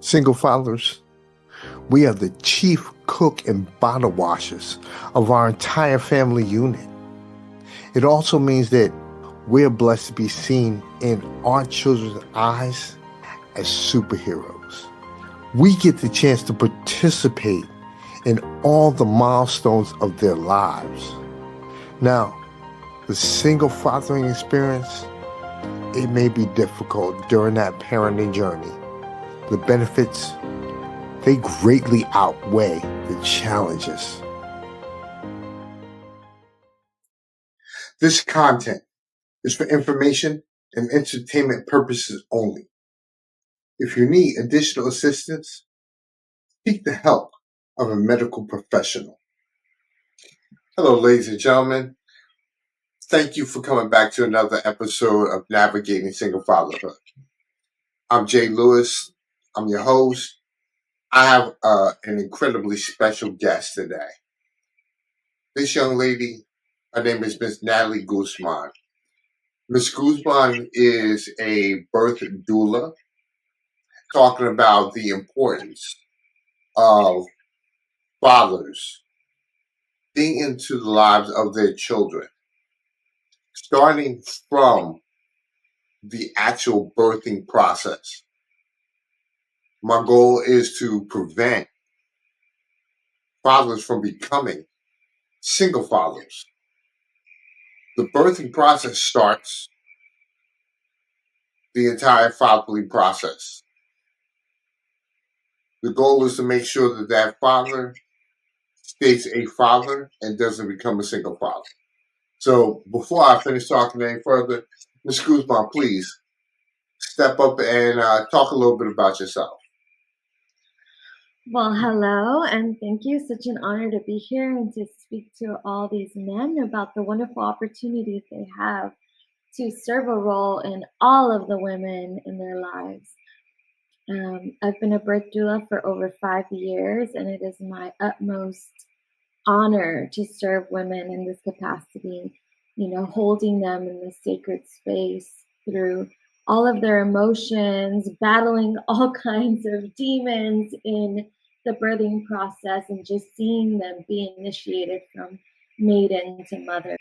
Single fathers, we are the chief cook and bottle washers of our entire family unit. It also means that we're blessed to be seen in our children's eyes as superheroes. We get the chance to participate in all the milestones of their lives. Now, the single fathering experience, it may be difficult during that parenting journey. The benefits, they greatly outweigh the challenges. This content is for information and entertainment purposes only. If you need additional assistance, seek the help of a medical professional. Hello, ladies and gentlemen. Thank you for coming back to another episode of Navigating Single Fatherhood. I'm Jay Lewis. I'm your host. I have an incredibly special guest today. This young lady, her name is Miss Natalie Guzman. Miss Guzman is a birth doula, talking about the importance of fathers being into the lives of their children, starting from the actual birthing process. My goal is to prevent fathers from becoming single fathers. The birthing process starts the entire fatherly process. The goal is to make sure that that father stays a father and doesn't become a single father. So before I finish talking any further, Ms. Guzman, please step up and talk a little bit about yourself. Well, hello, and thank you. Such an honor to be here and to speak to all these men about the wonderful opportunities they have to serve a role in all of the women in their lives. I've been a birth doula for over 5 years, and it is my utmost honor to serve women in this capacity, holding them in this sacred space through all of their emotions, battling all kinds of demons in the birthing process, and just seeing them be initiated from maiden to mother.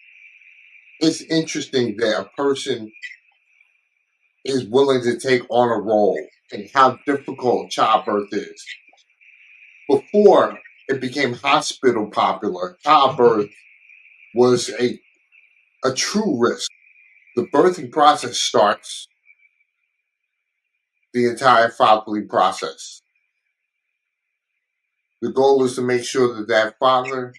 It's interesting that a person is willing to take on a role and how difficult childbirth is. Before it became hospital popular, childbirth was a true risk. The birthing process starts the entire fatherly process. The goal is to make sure that that father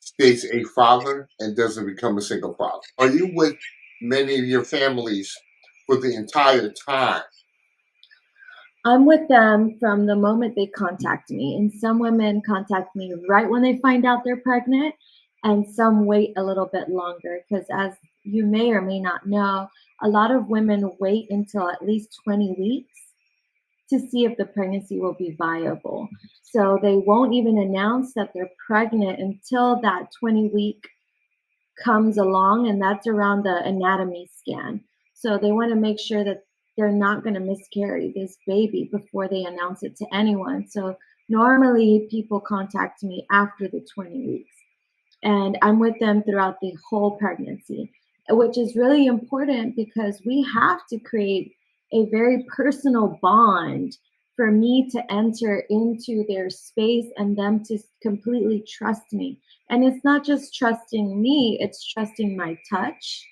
stays a father and doesn't become a single father. Are you with many of your families for the entire time? I'm with them from the moment they contact me. And some women contact me right when they find out they're pregnant, and some wait a little bit longer because, as you may or may not know, a lot of women wait until at least 20 weeks to see if the pregnancy will be viable. So they won't even announce that they're pregnant until that 20-week comes along, and that's around the anatomy scan. So they want to make sure that they're not going to miscarry this baby before they announce it to anyone. So normally people contact me after the 20 weeks, and I'm with them throughout the whole pregnancy, which is really important because we have to create a very personal bond for me to enter into their space and them to completely trust me. And it's not just trusting me, it's trusting my touch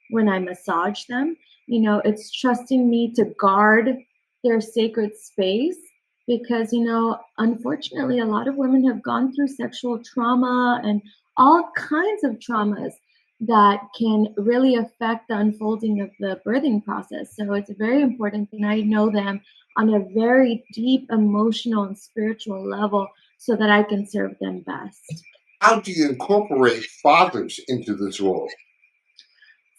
when I massage them. It's trusting me to guard their sacred space because, unfortunately, a lot of women have gone through sexual trauma and all kinds of traumas that can really affect the unfolding of the birthing process. So it's very important that I know them on a very deep emotional and spiritual level so that I can serve them best. How do you incorporate fathers into this role?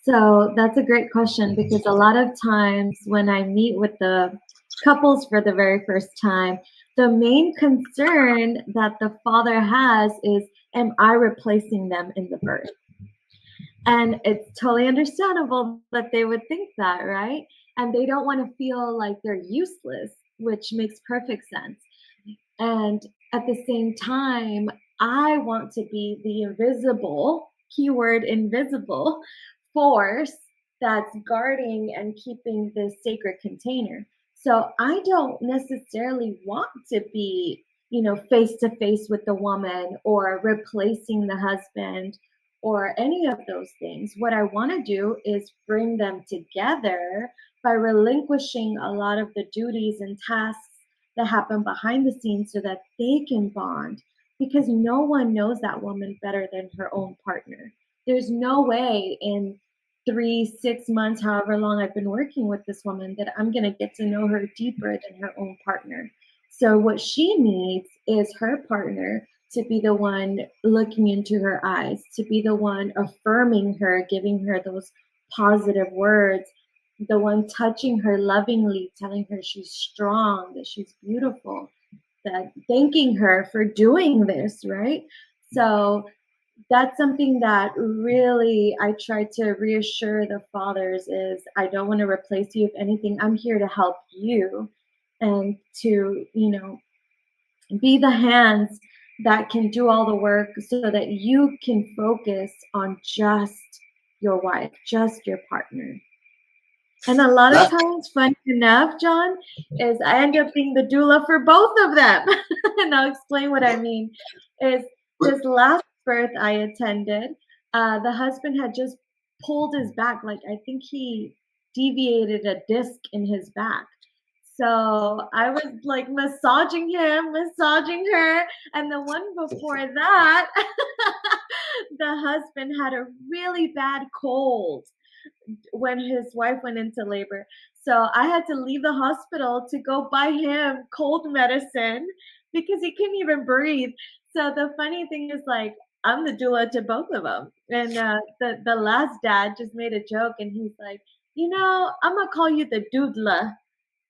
So that's a great question because a lot of times when I meet with the couples for the very first time, the main concern that the father has is, am I replacing them in the birth? And it's totally understandable that they would think that, right? And they don't want to feel like they're useless which makes perfect sense. And at the same time, I want to be the invisible, keyword invisible, force that's guarding and keeping this sacred container. So I don't necessarily want to be, face to face with the woman or replacing the husband or any of those things. What I want to do is bring them together by relinquishing a lot of the duties and tasks that happen behind the scenes so that they can bond, because no one knows that woman better than her own partner. There's no way in 3, 6 months, however long I've been working with this woman, that I'm going to get to know her deeper than her own partner. So what she needs is her partner to be the one looking into her eyes, to be the one affirming her, giving her those positive words, the one touching her lovingly, telling her she's strong, that she's beautiful, that thanking her for doing this, right? So that's something that really I try to reassure the fathers is, I don't want to replace you. If anything, I'm here to help you and to, be the hands that can do all the work so that you can focus on just your wife, just your partner. And a lot of That, times, funny enough, John, is I end up being the doula for both of them. And I'll explain what I mean. Is but this last birth I attended, the husband had just pulled his back. Like, I think he deviated a disc in his back. So I was like massaging him, massaging her. And the one before that, the husband had a really bad cold when his wife went into labor. So I had to leave the hospital to go buy him cold medicine because he couldn't even breathe. So the funny thing is, like, I'm the doula to both of them. And the last dad just made a joke, and he's like, I'm gonna call you the doodla.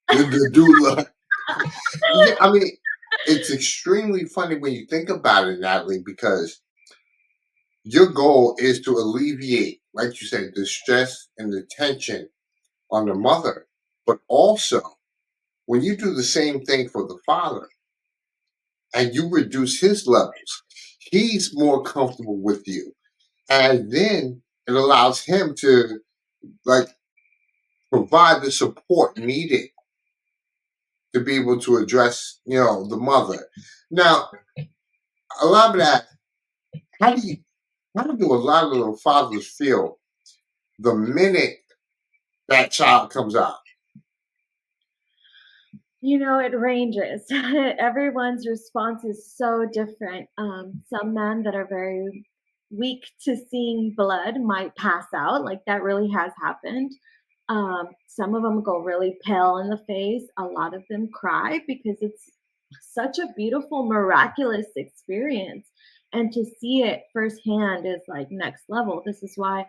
the doula. Yeah, I mean, it's extremely funny when you think about it, Natalie, because your goal is to alleviate, like you said, the stress and the tension on the mother. But also, when you do the same thing for the father and you reduce his levels, he's more comfortable with you. And then it allows him to, like, provide the support needed to be able to address, the mother. Now, a lot of that, how do you, how do a lot of the fathers feel the minute that child comes out? It ranges. Everyone's response is so different. Some men that are very weak to seeing blood might pass out. Like, that really has happened. Some of them go really pale in the face. A lot of them cry because it's such a beautiful, miraculous experience. And to see it firsthand is like next level. This is why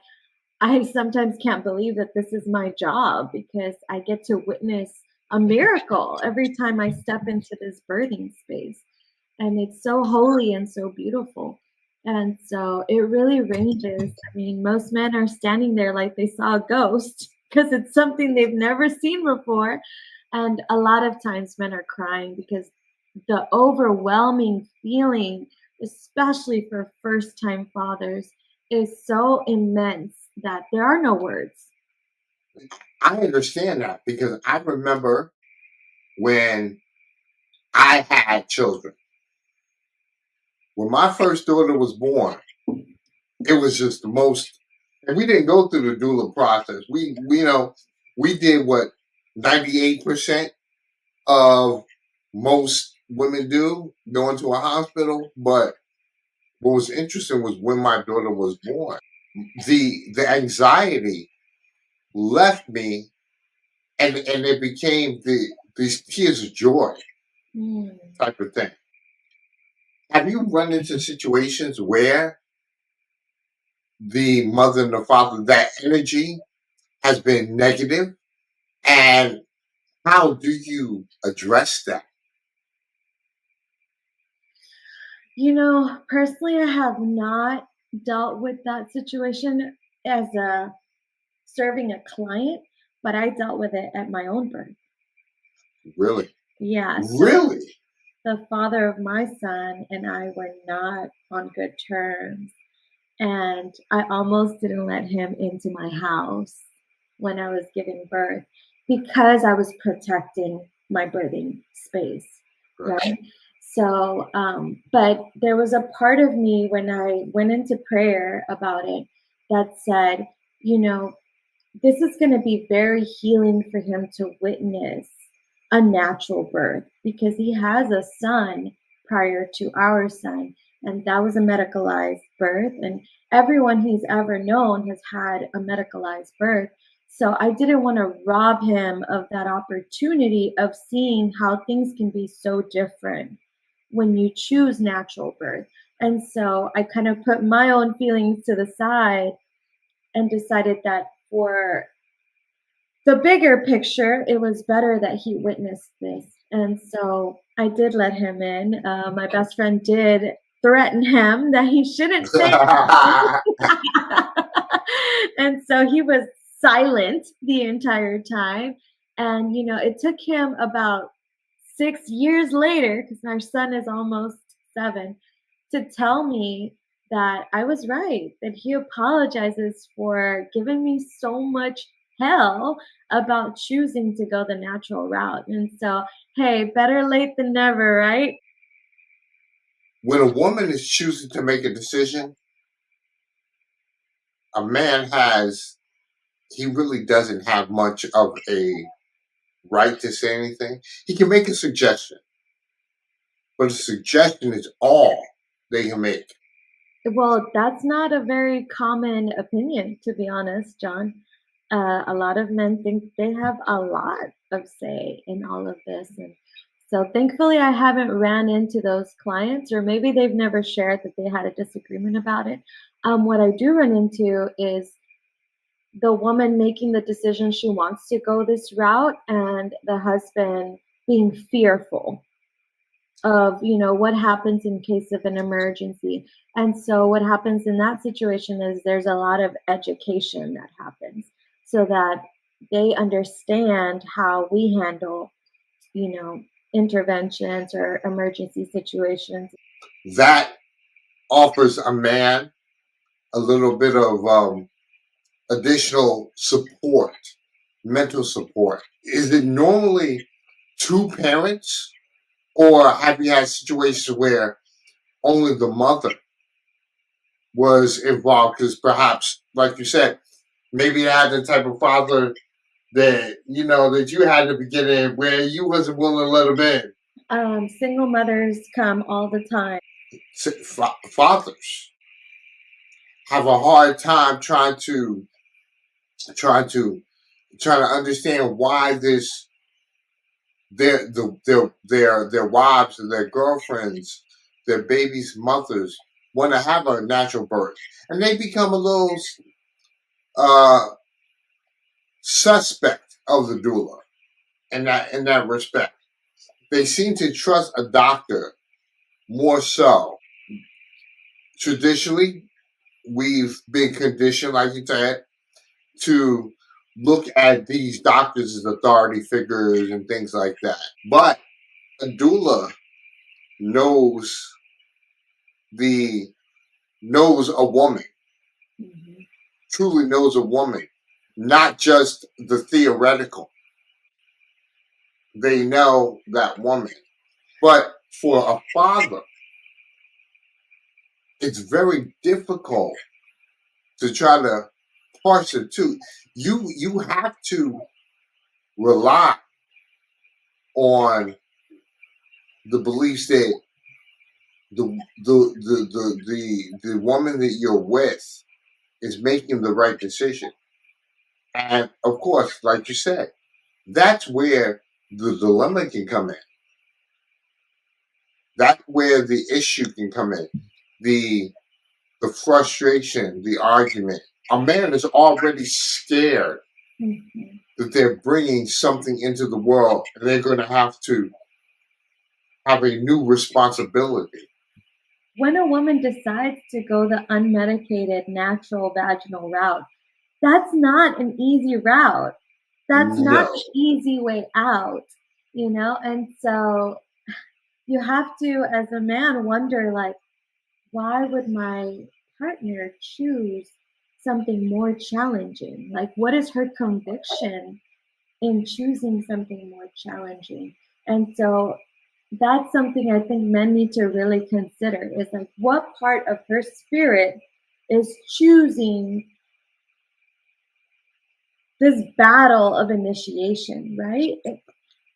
I sometimes can't believe that this is my job, because I get to witness a miracle every time I step into this birthing space. And it's so holy and so beautiful. And so it really ranges. I mean, most men are standing there like they saw a ghost because it's something they've never seen before. And a lot of times men are crying because the overwhelming feeling, especially for first time fathers, is so immense that there are no words. I understand that because I remember when I had children. When my first daughter was born, it was just the most, and we didn't go through the doula process. We did what 98% of most women do, go into a hospital. But what was interesting was when my daughter was born, the anxiety left me, and it became these tears of joy Mm. type of thing. Have you run into situations where the mother and the father, that energy has been negative, and how do you address that? Personally, I have not dealt with that situation as a serving a client, but I dealt with it at my own birth. Really? Yeah, so Really? the father of my son and I were not on good terms. And I almost didn't let him into my house when I was giving birth because I was protecting my birthing space, Right. right? So, but there was a part of me when I went into prayer about it that said, you know, this is going to be very healing for him to witness a natural birth because he has a son prior to our son, and that was a medicalized birth. And everyone he's ever known has had a medicalized birth. So I didn't want to rob him of that opportunity of seeing how things can be so different when you choose natural birth. And so I kind of put my own feelings to the side and decided that for the bigger picture, it was better that he witnessed this. And so I did let him in. My best friend did threaten him that he shouldn't say anything. And so he was silent the entire time. And, it took him about 6 years later, because our son is almost 7, to tell me that I was right, that he apologizes for giving me so much hell about choosing to go the natural route. And so, hey, better late than never, right? When a woman is choosing to make a decision, a man he really doesn't have much of a right to say anything. He can make a suggestion, but a suggestion is all they can make. Well, that's not a very common opinion, to be honest, John. A lot of men think they have a lot of say in all of this. And so thankfully, I haven't ran into those clients, or maybe they've never shared that they had a disagreement about it. What I do run into is the woman making the decision she wants to go this route, and the husband being fearful of what happens in case of an emergency. And so what happens in that situation is there's a lot of education that happens so that they understand how we handle you know interventions or emergency situations. That offers a man a little bit of additional support, mental support. Is it normally two parents, or have you had situations where only the mother was involved? Because perhaps, like you said, maybe you had the type of father that that you had in the beginning where you wasn't willing to let him in. Single mothers come all the time. Fathers have a hard time trying to trying to understand why this their wives and their girlfriends, their babies' mothers want to have a natural birth, and they become a little uh, suspect of the doula in that respect. They seem to trust a doctor more so. Traditionally, we've been conditioned, like you said, to look at these doctors as authority figures and things like that. But a doula knows the knows a woman, Mhm. truly knows a woman, not just the theoretical. They know that woman. But for a father, it's very difficult to try to parse the two. You have to rely on the beliefs that the woman that you're with is making the right decision. And of course, like you said, that's where the dilemma can come in. That's where the issue can come in. The the frustration, the argument. A man is already scared Mhm. that they're bringing something into the world and they're going to have a new responsibility. When a woman decides to go the unmedicated natural vaginal route, that's not an easy route. That's not No. the easy way out. And so you have to, as a man, wonder, like, why would my partner choose something more challenging? Like, what is her conviction in choosing something more challenging? And so that's something I think men need to really consider, is like, what part of her spirit is choosing this battle of initiation, right?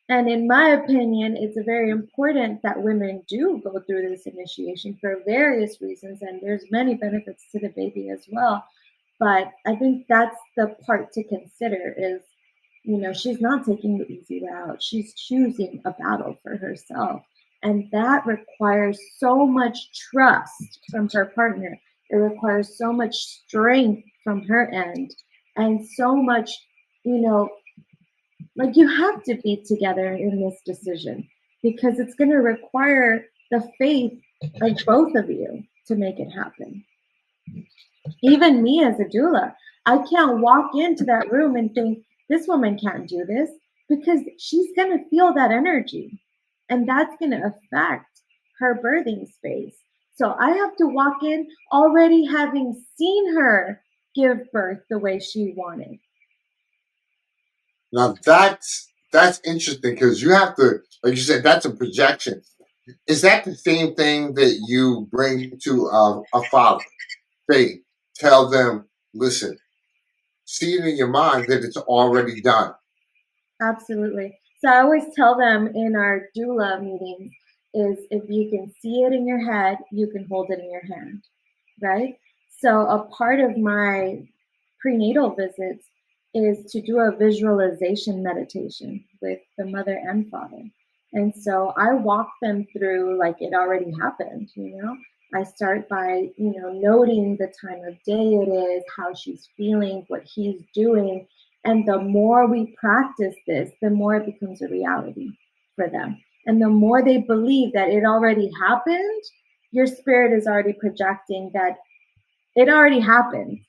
And in my opinion, it's very important that women do go through this initiation for various reasons, and there's many benefits to the baby as well. But I think that's the part to consider is, she's not taking the easy route. She's choosing a battle for herself. And that requires so much trust from her partner. It requires so much strength from her end, and so much, you know, like, you have to be together in this decision, because it's going to require the faith of both of you to make it happen. Even me as a doula, I can't walk into that room and think, this woman can't do this, because she's going to feel that energy, and that's going to affect her birthing space. So I have to walk in already having seen her give birth the way she wanted. Now that's interesting, because you have to, like you said, that's a projection. Is that the same thing that you bring to a father? They tell them, listen, see it in your mind that it's already done. Absolutely. So I always tell them in our doula meetings is, if you can see it in your head, you can hold it in your hand, right? So a part of my prenatal visits is to do a visualization meditation with the mother and father. And so I walk them through like it already happened. I start by, noting the time of day it is, how she's feeling, what he's doing. And the more we practice this, the more it becomes a reality for them. And the more they believe that it already happened, your spirit is already projecting that it already happened.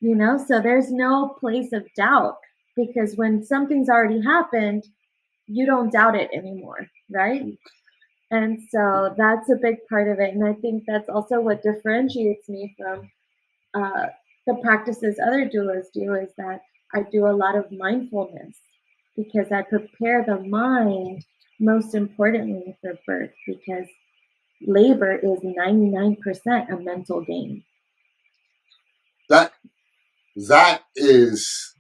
So there's no place of doubt, because when something's already happened, you don't doubt it anymore, right? And so that's a big part of it. And I think that's also what differentiates me from the practices other doulas do, is that I do a lot of mindfulness, because I prepare the mind most importantly for birth, because labor is 99% a mental game. That is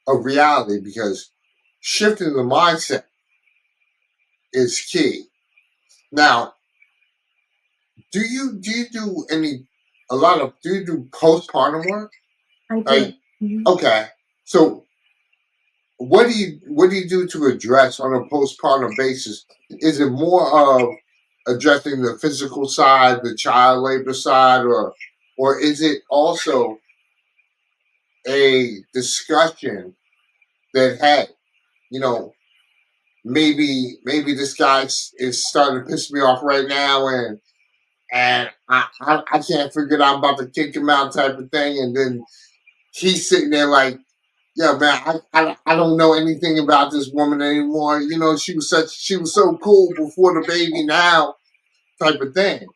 a reality, because shifting the mindset is key. Now, do you do postpartum work? I do. Like, Mhm. okay, so what do you do to address on a postpartum basis? Is it more of addressing the physical side, the child labor side, or is it also a discussion that, hey, you know, maybe this guy is starting to piss me off right now, and I can't figure it out, I'm about to kick him out, type of thing, and then he's sitting there like, yeah, man, I don't know anything about this woman anymore. She was so cool before the baby now, type of thing.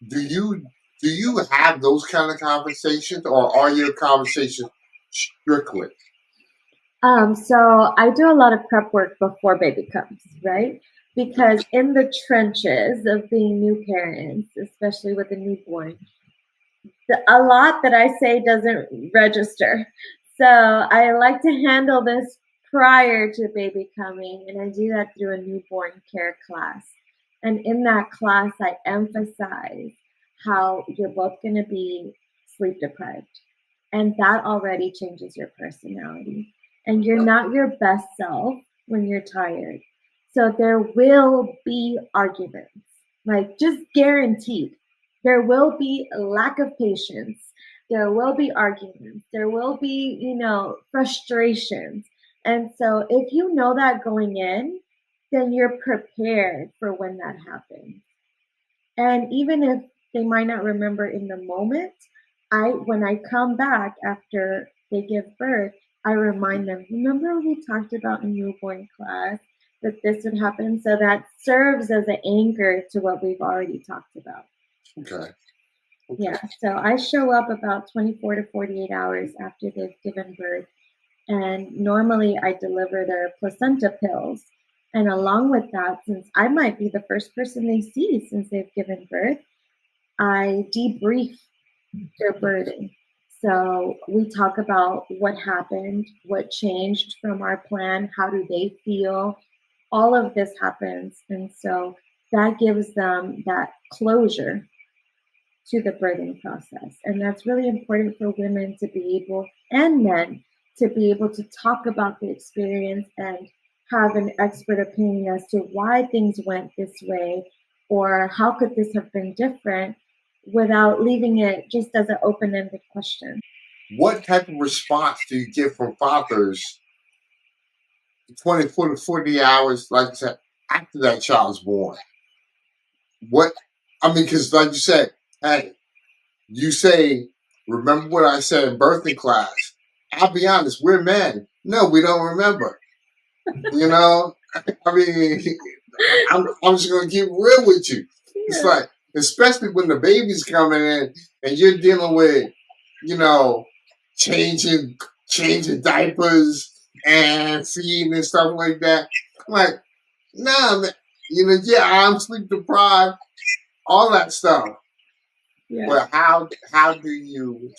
Do you have those kind of conversations, or are your conversations strictly? So I do a lot of prep work before baby comes, right? Because in the trenches of being new parents, especially with a newborn, a lot that I say doesn't register. So I like to handle this prior to baby coming, and I do that through a newborn care class. And in that class, I emphasize how you're both going to be sleep deprived, and that already changes your personality. And you're not your best self when you're tired. So there will be arguments, like, just guaranteed. There will be a lack of patience. There will be arguments. There will be, frustrations. And so if you know that going in, then you're prepared for when that happens. And even if they might not remember in the moment, when I come back after they give birth, I remind them, remember we talked about in newborn class that this would happen. So that serves as an anchor to what we've already talked about. Okay. Yeah. So I show up about 24 to 48 hours after they've given birth. And normally I deliver their placenta pills. And along with that, since I might be the first person they see since they've given birth, I debrief their burden. So we talk about what happened, what changed from our plan, how do they feel. All of this happens. And so that gives them that closure to the birthing process. And that's really important for women to be able, and men, to be able to talk about the experience and have an expert opinion as to why things went this way or how could this have been different without leaving it just as an open-ended question. What type of response do you get from fathers 24 to 40 hours, like I said, after that child's born? What, I mean, because like you said, hey, you say, remember what I said in birthing class. I'll be honest, we're men. No, we don't remember. You know, I mean, I'm just gonna keep real with you. It's like, especially when the baby's coming in and you're dealing with, you know, changing diapers and feeding and stuff like that. I'm like, nah, man, you know, yeah, I'm sleep deprived, all that stuff. Yeah. But how do you,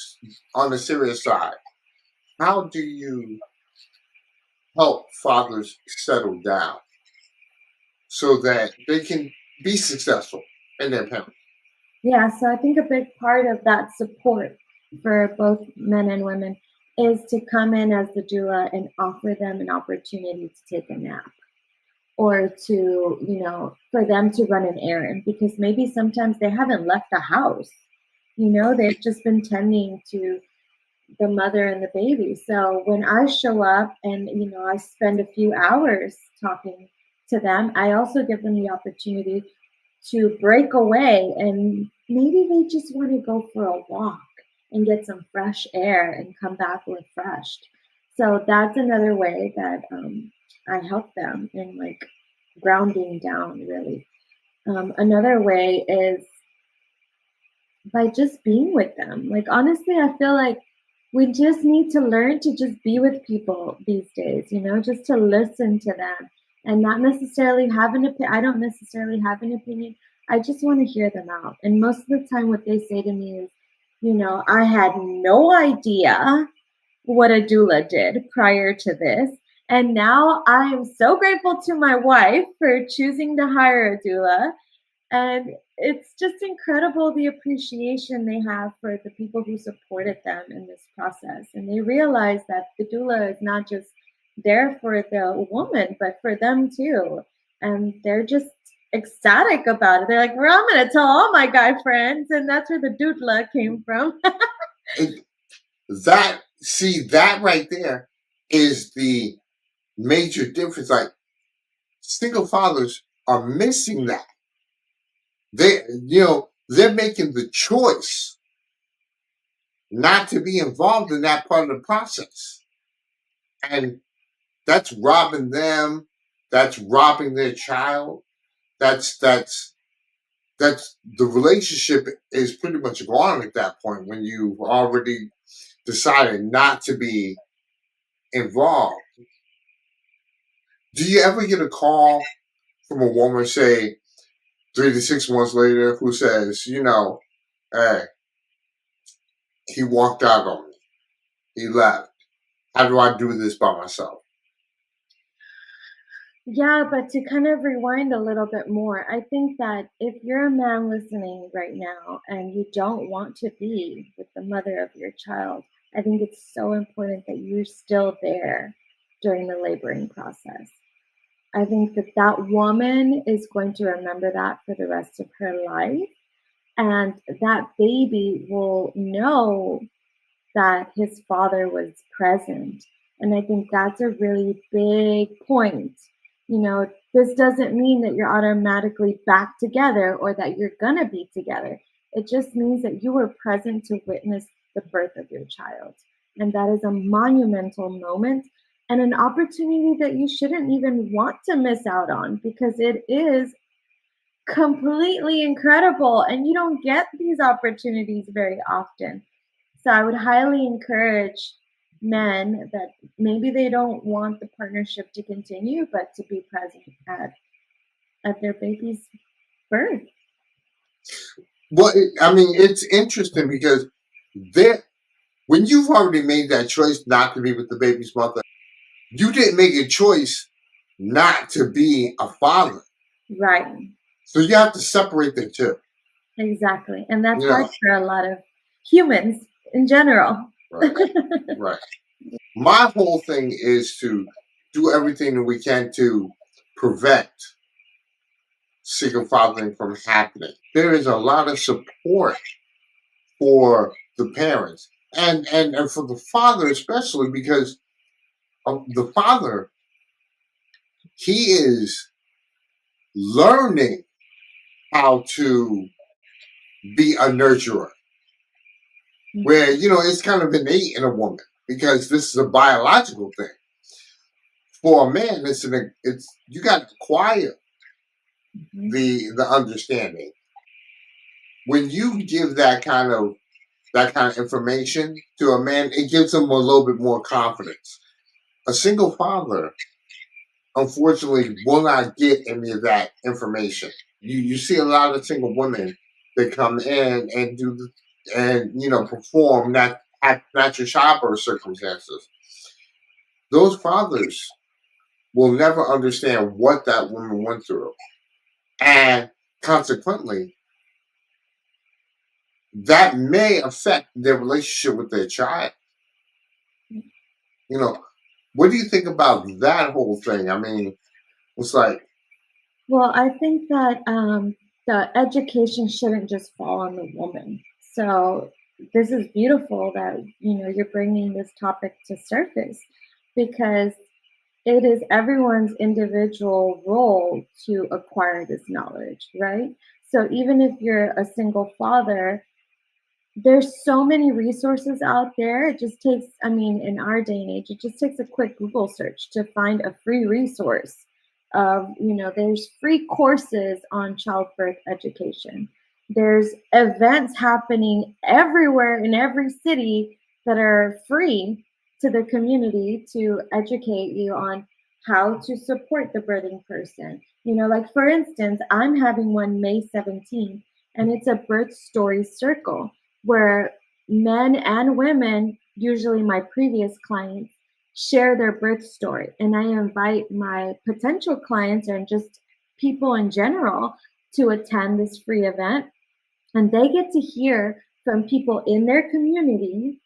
on the serious side, how do you help fathers settle down so that they can be successful in their parenting? Yeah, so I think a big part of that support for both men and women is to come in as the doula and offer them an opportunity to take a nap or to, for them to run an errand because maybe sometimes they haven't left the house. They've just been tending to the mother and the baby. So when I show up and, I spend a few hours talking to them, I also give them the opportunity to break away and maybe they just want to go for a walk and get some fresh air and come back refreshed. So that's another way that I help them in like grounding down, really. Another way is by just being with them. Like, honestly, I feel like we just need to learn to just be with people these days, just to listen to them and not necessarily have an opinion. I don't necessarily have an opinion. I just want to hear them out. And most of the time, what they say to me is, I had no idea what a doula did prior to this. And now I am so grateful to my wife for choosing to hire a doula. And it's just incredible the appreciation they have for the people who supported them in this process. And they realize that the doula is not just there for the woman, but for them too. And they're just ecstatic about it. They're like, well, I'm going to tell all my guy friends. And that's where the doula came from. That right there is the major difference. Like, single fathers are missing that. They're making the choice not to be involved in that part of the process. And that's robbing them, that's robbing their child. That's the relationship is pretty much gone at that point when you've already decided not to be involved. Do you ever get a call from a woman, say 3 to 6 months later, who says, hey, he walked out on me, he left, how do I do this by myself? Yeah, but to kind of rewind a little bit more, I think that if you're a man listening right now and you don't want to be with the mother of your child, I think it's so important that you're still there during the laboring process. I think that that woman is going to remember that for the rest of her life. And that baby will know that his father was present. And I think that's a really big point. This doesn't mean that you're automatically back together or that you're going to be together. It just means that you were present to witness the birth of your child. And that is a monumental moment. and an opportunity that you shouldn't even want to miss out on because it is completely incredible and you don't get these opportunities very often. So I would highly encourage men that maybe they don't want the partnership to continue, but to be present at their baby's birth. Well, it's interesting because when you've already made that choice not to be with the baby's mother, you didn't make a choice not to be a father. Right. So you have to separate the two. Exactly. And that's hard for a lot of humans in general. Right. Right. My whole thing is to do everything that we can to prevent single fathering from happening. There is a lot of support for the parents and for the father especially because the father, he is learning how to be a nurturer where it's kind of innate in a woman because this is a biological thing. For a man, it's you got to acquire the understanding. When you give that kind of information to a man, it gives him a little bit more confidence. A single father, unfortunately, will not get any of that information. You see a lot of single women that come in and perform natural childbirth circumstances. Those fathers will never understand what that woman went through, and consequently, that may affect their relationship with their child. What do you think about that whole thing? I mean, it's like, well, I think that the education shouldn't just fall on the woman. So this is beautiful that you're bringing this topic to surface because it is everyone's individual role to acquire this knowledge, right? So even if you're a single father, there's so many resources out there. It just takes, in our day and age, it just takes a quick Google search to find a free resource of, there's free courses on childbirth education. There's events happening everywhere in every city that are free to the community to educate you on how to support the birthing person. Like for instance, I'm having one May 17th, and it's a birth story circle where men and women, usually my previous clients, share their birth story. And I invite my potential clients and just people in general to attend this free event. And they get to hear from people in their community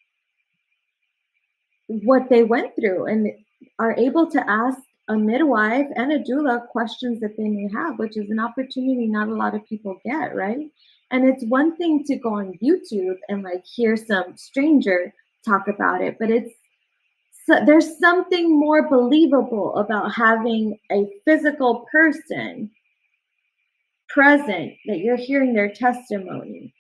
what they went through and are able to ask a midwife and a doula questions that they may have, which is an opportunity not a lot of people get, right? And it's one thing to go on YouTube and like hear some stranger talk about it, but there's something more believable about having a physical person present that you're hearing their testimony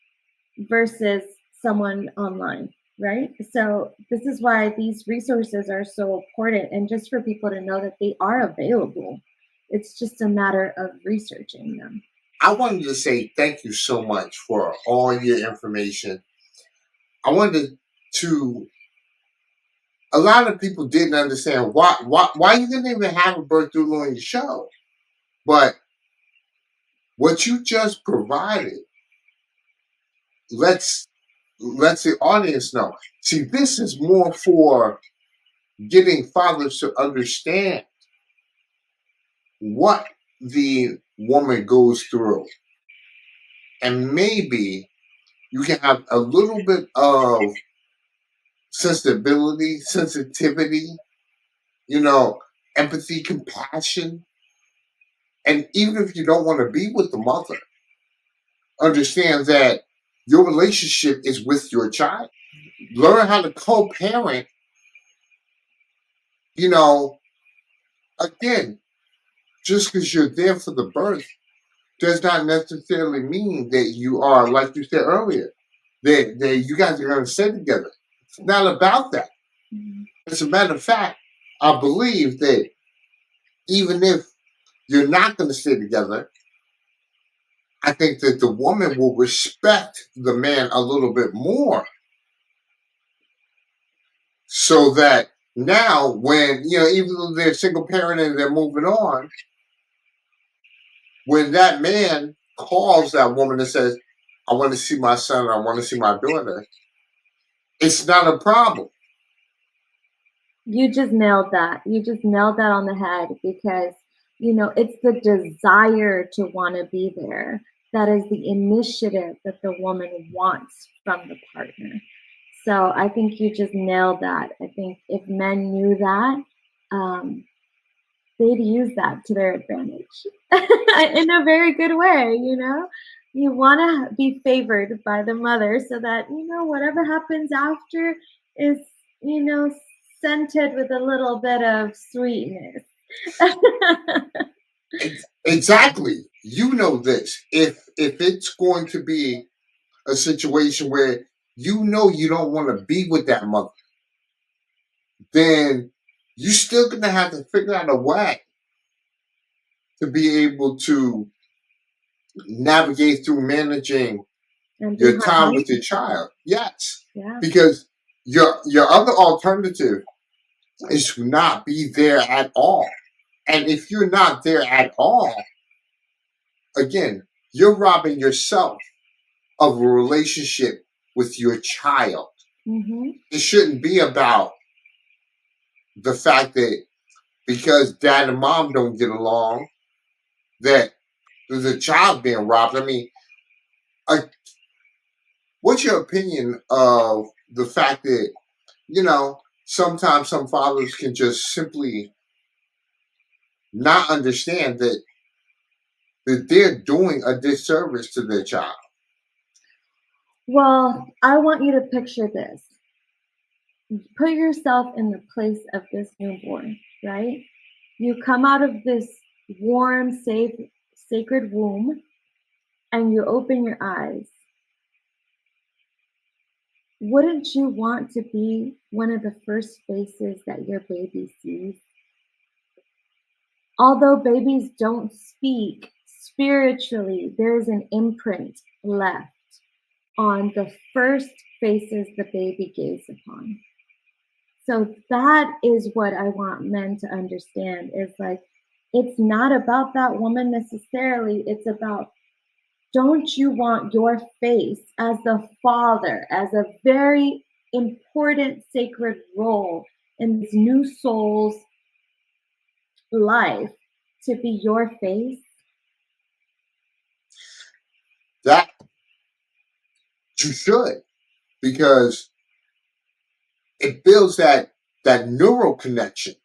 versus someone online, right? So this is why these resources are so important, and just for people to know that they are available. It's just a matter of researching them. I wanted to say thank you so much for all your information. I wanted to. A lot of people didn't understand why you didn't even have a birth doula on your show, but what you just provided lets the audience know. See, this is more for getting fathers to understand what the woman goes through. And maybe you can have a little bit of sensitivity, empathy, compassion. And even if you don't want to be with the mother, understand that your relationship is with your child. Learn how to co-parent, again, just because you're there for the birth does not necessarily mean that you are, like you said earlier, that you guys are going to stay together. It's not about that. As a matter of fact, I believe that even if you're not going to stay together, I think that the woman will respect the man a little bit more, so that now when, even though they're single parent and they're moving on, when that man calls that woman and says, I want to see my son, or I want to see my daughter, it's not a problem. You just nailed that. You just nailed that on the head because, it's the desire to want to be there. That is the initiative that the woman wants from the partner. So I think you just nailed that. I think if men knew that, they'd use that to their advantage in a very good way. You want to be favored by the mother so that, whatever happens after is, you know, scented with a little bit of sweetness. Exactly. You know this. If it's going to be a situation where you don't want to be with that mother, then you're still gonna have to figure out a way to be able to navigate through managing And be your time with hard-headed. your child. Yes. Yeah. Because your other alternative is to not be there at all. And if you're not there at all, again, you're robbing yourself of a relationship with your child. Mm-hmm. It shouldn't be about the fact that because dad and mom don't get along, that there's a child being robbed. I mean, what's your opinion of the fact that, sometimes some fathers can just simply not understand that they're doing a disservice to their child? Well, I want you to picture this. Put yourself in the place of this newborn, right? You come out of this warm, safe, sacred womb and you open your eyes. Wouldn't you want to be one of the first faces that your baby sees? Although babies don't speak, spiritually, there's an imprint left on the first faces the baby gazed upon. So that is what I want men to understand is like, it's not about that woman necessarily. It's about, don't you want your face as the father, as a very important sacred role in this new soul's life to be your face? That you should, because it builds that neural connection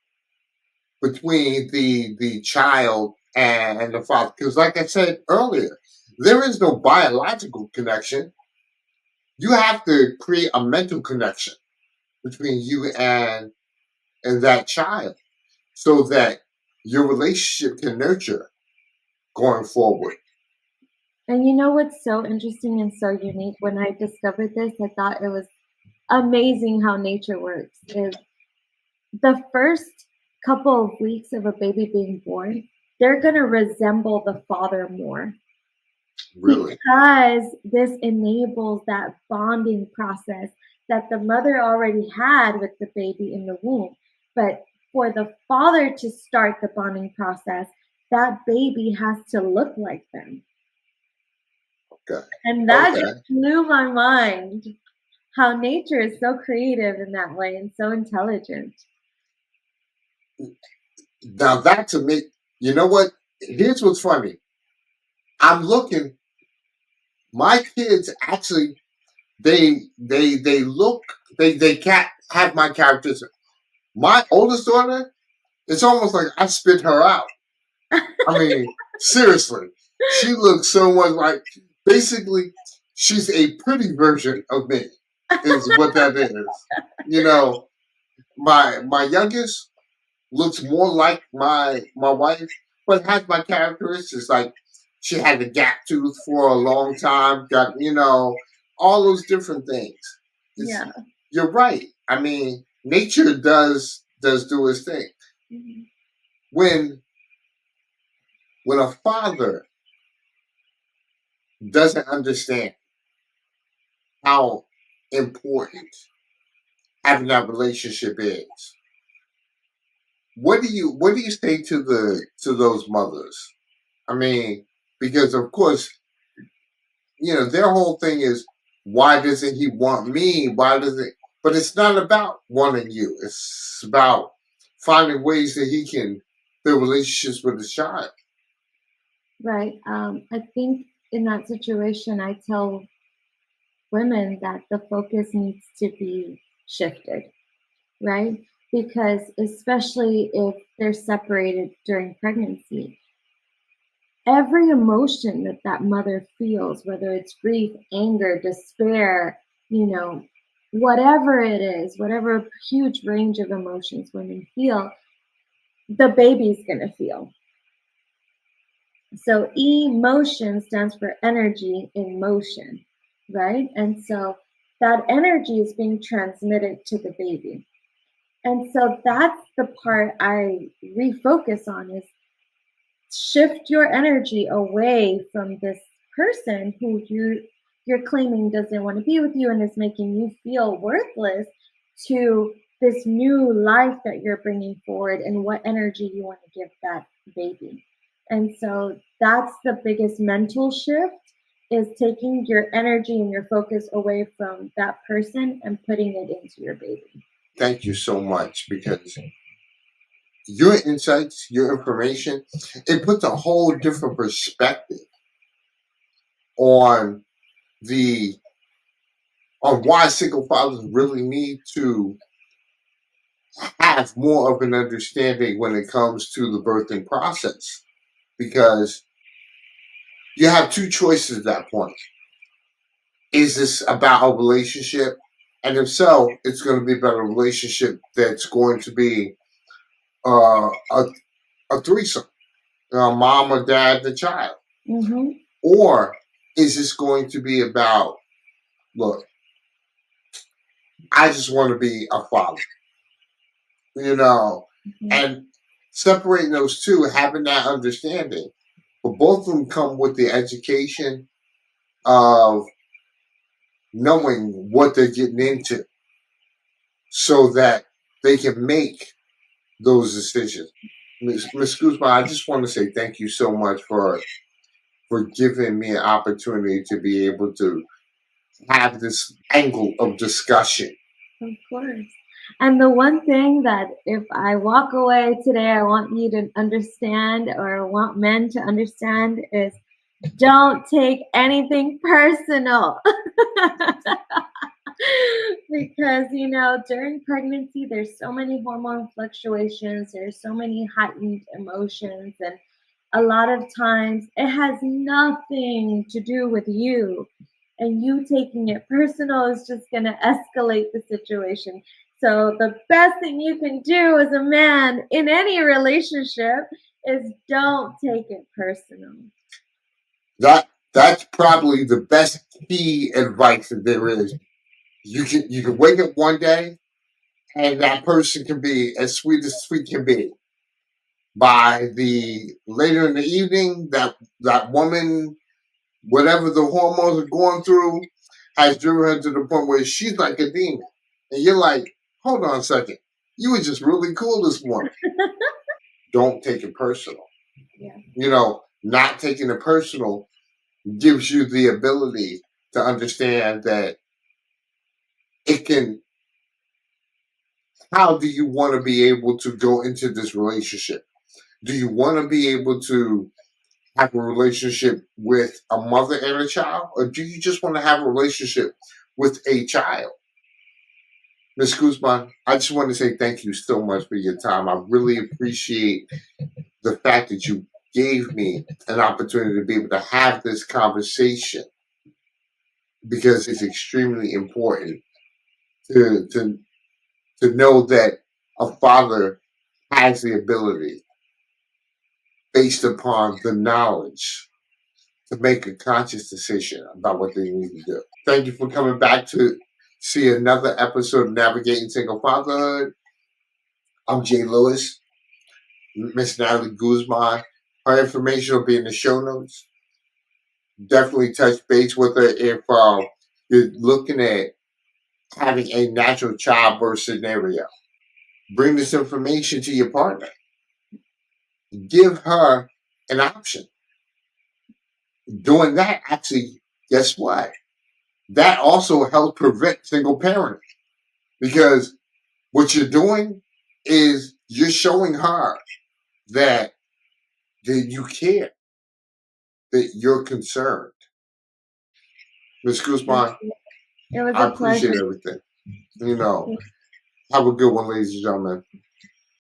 between the child and the father. Because, like I said earlier, there is no biological connection. You have to create a mental connection between you and that child, so that your relationship can nurture going forward. And you know what's so interesting and so unique? When I discovered this, I thought it was amazing how nature works. Is the first couple of weeks of a baby being born, they're going to resemble the father more. Really? Because this enables that bonding process that the mother already had with the baby in the womb. But for the father to start the bonding process, that baby has to look like them. Okay. And that just blew my mind, how nature is so creative in that way and so intelligent. Now that, to me, you know what? Here's what's funny. I'm looking. My kids actually, they look, they can't have my characters. My oldest daughter, it's almost like I spit her out. I mean, seriously, she looks so much like. Basically, she's a pretty version of me. Is what that is. You know, my youngest looks more like my wife, but has my characteristics. Like, she had a gap tooth for a long time. Got, all those different things. Yeah. You're right. I mean, nature does does do his thing. Mhm. When a father doesn't understand how important having that relationship is, what do you say to those mothers? I mean, because of course, their whole thing is, why doesn't he want me? Why doesn't? But it's not about wanting you. It's about finding ways that he can build relationships with his child. Right. I think in that situation, I tell women that the focus needs to be shifted, right? Because especially if they're separated during pregnancy, every emotion that that mother feels, whether it's grief, anger, despair, you know, whatever it is, whatever huge range of emotions women feel, the baby's going to feel. So emotion stands for energy in motion, right? And so that energy is being transmitted to the baby. And so that's the part I refocus on is shift your energy away from this person who you're claiming doesn't want to be with you and is making you feel worthless to this new life that you're bringing forward and what energy you want to give that baby. And so that's the biggest mental shift is taking your energy and your focus away from that person and putting it into your baby. Thank you so much, because your insights, your information, it puts a whole different perspective on the why single fathers really need to have more of an understanding when it comes to the birthing process, because you have two choices at that point. Is this about a relationship? And if so, it's going to be about a relationship that's going to be a threesome, mom or dad, the child. Mm-hmm. Or is this going to be about, look, I just want to be a father, Mm-hmm. and separating those two, having that understanding. But both of them come with the education of knowing what they're getting into so that they can make those decisions. Ms. Guzman, I just want to say thank you so much for giving me an opportunity to be able to have this angle of discussion. Of course. And the one thing that if I walk away today, I want you to understand or want men to understand is don't take anything personal. Because, during pregnancy, there's so many hormone fluctuations, there's so many heightened emotions, and a lot of times it has nothing to do with you. And you taking it personal is just going to escalate the situation. So, the best thing you can do as a man in any relationship is don't take it personal. That's probably the best key advice that there is. You can wake up one day and that person can be as sweet can be. By the later in the evening, that woman, whatever the hormones are going through, has driven her to the point where she's like a demon. And you're like, hold on a second. You were just really cool this morning. Don't take it personal. Yeah. Not taking it personal gives you the ability to understand that it can, how do you want to be able to go into this relationship? Do you want to be able to have a relationship with a mother and a child, or do you just want to have a relationship with a child? Ms. Guzman, I just want to say thank you so much for your time. I really appreciate the fact that you gave me an opportunity to be able to have this conversation, because it's extremely important to know that a father has the ability, based upon the knowledge, to make a conscious decision about what they need to do. Thank you for coming back to see another episode of Navigating Single Fatherhood. I'm Jay Lewis, Miss Natalie Guzman. Her information will be in the show notes. Definitely touch base with her if you're looking at having a natural childbirth scenario. Bring this information to your partner. Give her an option. Doing that, actually, guess what? That also helps prevent single parenting because what you're doing is you're showing her that you care, that you're concerned. Ms. Guzman, It was I a pleasure. appreciate everything. You know, have a good one, ladies and gentlemen.